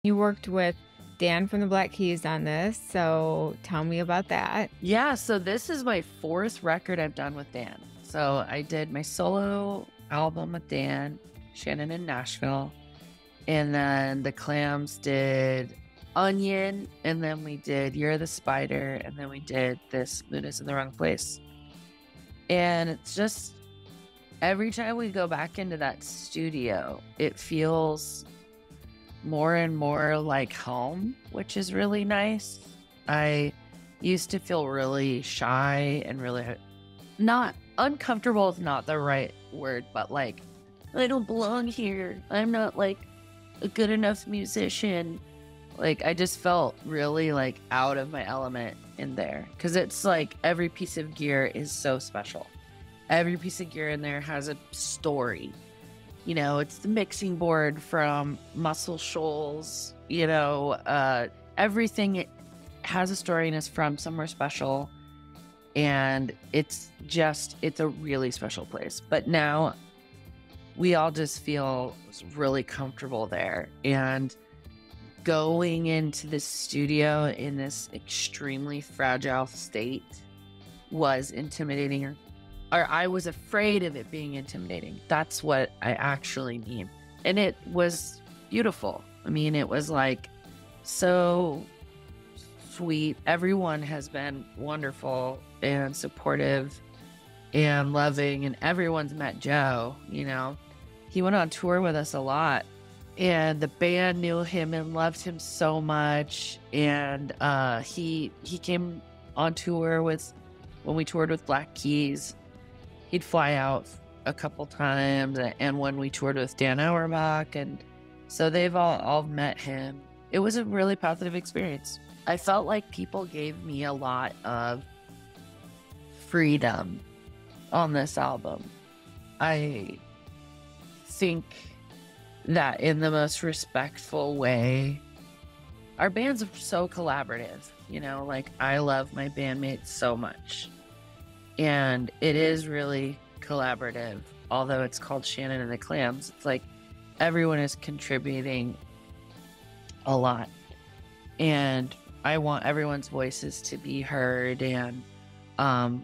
You worked with Dan from the Black Keys on this, so tell me about that. Yeah, so this is my 4th record I've done with Dan. So I did my solo album with Dan, Shannon in Nashville, and then the Clams did Onion, and then we did You're the Spider, and then we did this Moon is in the Wrong Place. And it's just, every time we go back into that studio, it feels more and more like home, which is really nice. I used to feel really shy and really not uncomfortable is not the right word, but like, I don't belong here. I'm not like a good enough musician. Like, I just felt really like out of my element in there, because it's like every piece of gear is so special. Every piece of gear in there has a story. You know, it's the mixing board from Muscle Shoals, you know, everything has a story and is from somewhere special. And it's a really special place. But now we all just feel really comfortable there. And going into the studio in this extremely fragile state was intimidating, or I was afraid of it being intimidating. That's what I actually mean. And it was beautiful. I mean, it was like so sweet. Everyone has been wonderful and supportive and loving, and everyone's met Joe, you know. He went on tour with us a lot, and the band knew him and loved him so much. And he came on tour when we toured with Black Keys. He'd fly out a couple times, and when we toured with Dan Auerbach, and so they've all met him. It was a really positive experience. I felt like people gave me a lot of freedom on this album. I think that in the most respectful way, our band's so collaborative, you know, like I love my bandmates so much. And it is really collaborative, although it's called Shannon and the Clams. It's like everyone is contributing a lot. And I want everyone's voices to be heard. And I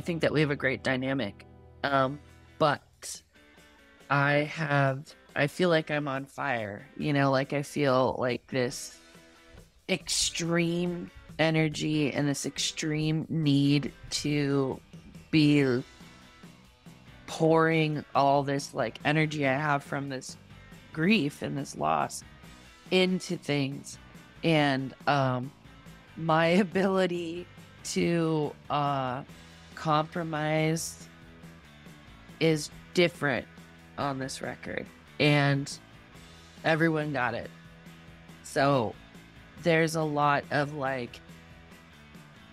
think that we have a great dynamic. But I feel like I'm on fire, you know, like I feel like this extreme energy and this extreme need to be pouring all this like energy I have from this grief and this loss into things. And my ability to compromise is different on this record, and everyone got it. So there's a lot of like,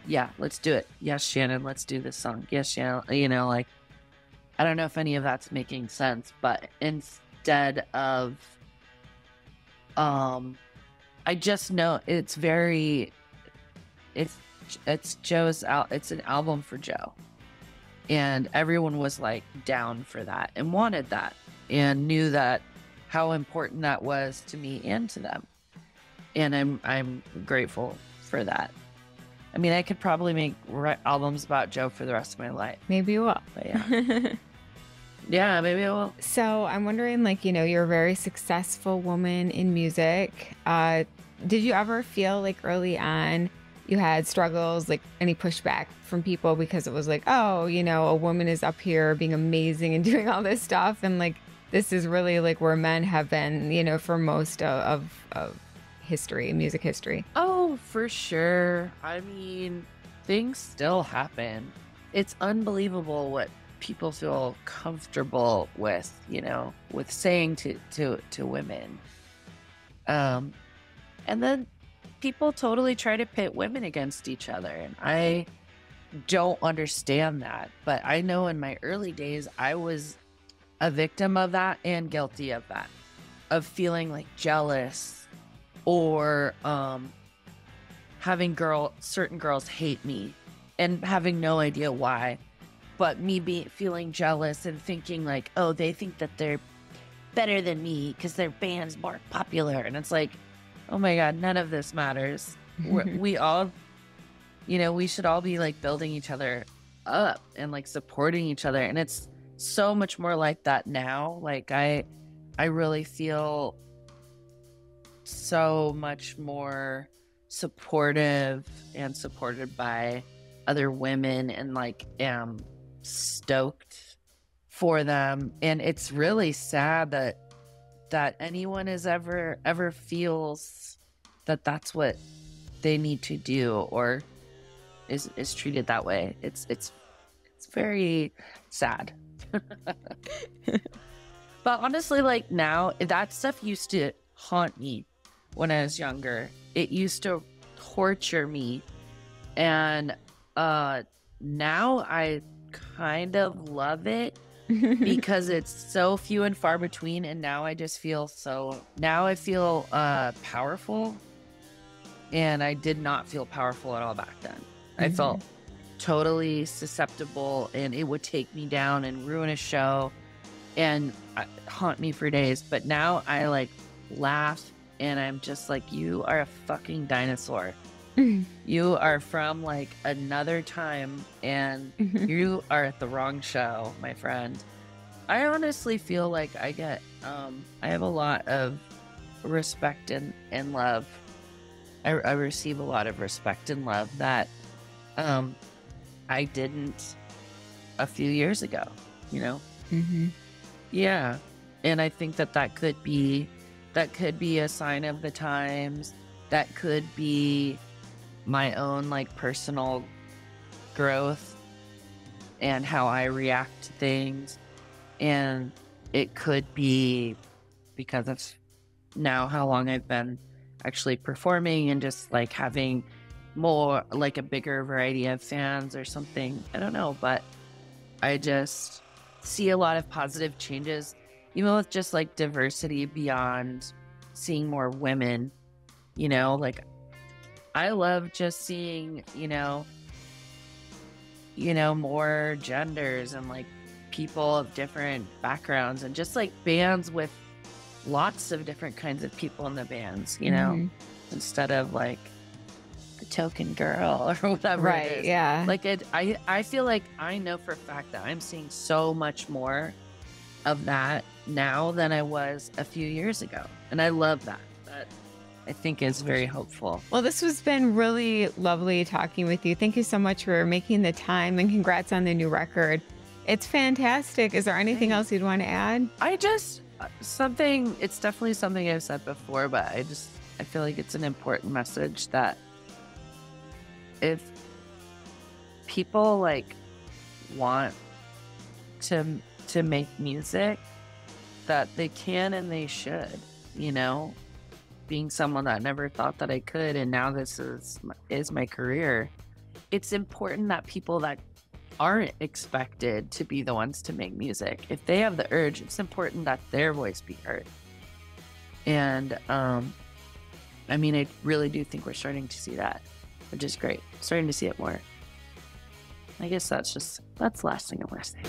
yeah, let's do it. Yes, Shannon, let's do this song. Yes, Shannon, you know, like, I don't know if any of that's making sense, but instead of, I just know it's Joe's it's an album for Joe. And everyone was like down for that and wanted that and knew that how important that was to me and to them. And I'm grateful for that. I mean, I could probably make albums about Joe for the rest of my life. Maybe you will. But yeah. Yeah, maybe I will. So I'm wondering, like, you know, you're a very successful woman in music. Did you ever feel like early on you had struggles, like any pushback from people because it was like, oh, you know, a woman is up here being amazing and doing all this stuff, and like this is really like where men have been, you know, for most of history, music history? Oh, for sure. I mean, things still happen. It's unbelievable what people feel comfortable with, you know, with saying to women. And then people totally try to pit women against each other, and I don't understand that. But I know in my early days, I was a victim of that and guilty of that, of feeling like jealous or having certain girls hate me and having no idea why, but me feeling jealous and thinking like, oh, they think that better than me because their band's more popular. And it's like, oh my God, none of this matters. We all, you know, we should all be like building each other up and like supporting each other. And it's so much more like that now. Like I really feel so much more supportive and supported by other women, and like am stoked for them. And it's really sad that anyone is ever feels that that's what they need to do or is treated that way. It's very sad. But honestly, like now, that stuff used to haunt me when I was younger. It used to torture me. And now I kind of love it because it's so few and far between. And now I just feel powerful. And I did not feel powerful at all back then. I felt totally susceptible, and it would take me down and ruin a show and haunt me for days. But now I like laugh and I'm just like, you are a fucking dinosaur. You are from like another time and you are at the wrong show, my friend. I honestly feel like I have a lot of respect and love. I receive a lot of respect and love that I didn't a few years ago, you know? Yeah. And I think that could be a sign of the times. That could be my own like personal growth and how I react to things. And it could be because of now how long I've been actually performing and just like having more like a bigger variety of fans or something. I don't know, but I just see a lot of positive changes, even with just like diversity beyond seeing more women, you know, like I love just seeing, you know, more genders and like people of different backgrounds and just like bands with lots of different kinds of people in the bands, you know, instead of like the token girl or whatever. Right. It is. Yeah. Like I feel like I know for a fact that I'm seeing so much more of that now than I was a few years ago. And I love that. That I think is very hopeful. Well, this has been really lovely talking with you. Thank you so much for making the time, and congrats on the new record. It's fantastic. Is there anything else you'd want to add? It's definitely something I've said before, but I feel like it's an important message that if people like want to make music, that they can and they should, you know, being someone that never thought that I could, and now this is my career. It's important that people that aren't expected to be the ones to make music, if they have the urge, it's important that their voice be heard. And I mean, I really do think we're starting to see that, which is great. Starting to see it more. I guess that's the last thing I want to say.